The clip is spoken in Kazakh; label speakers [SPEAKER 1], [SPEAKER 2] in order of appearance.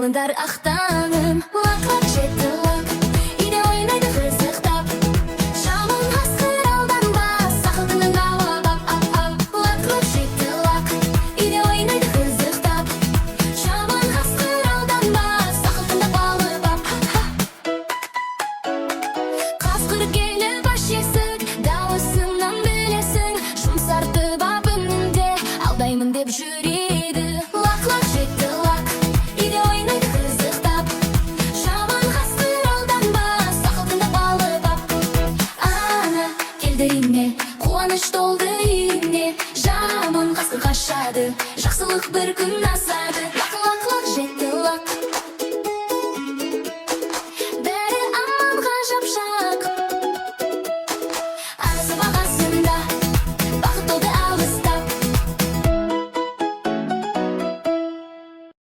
[SPEAKER 1] Жазылыңдар ақтаным, лақ-лақ жеті лақ, үйде ойнайды қызықтап. Жаман қасқыр алданбас, ақылдының алып ап-ап-ап. Лақ-лақ жеті лақ, үйде ойнайды қызықтап. Жаман қасқыр алданбас, ақылдың алып ап-ап-ап. Қасқыр келіп аш есік, дауысынан білесің, жұмсартып ап үнінде, алдаймын деп жүреді. Лақ-лақ жеті лақ, үйде ойнайды қызықтап. Жаман қасқыр алданбас, ақылдың алып ап. Ана келді үйіне, қуаныш толды үйіне. Жаман қасқыр қашады, жақсылық бір күн асады.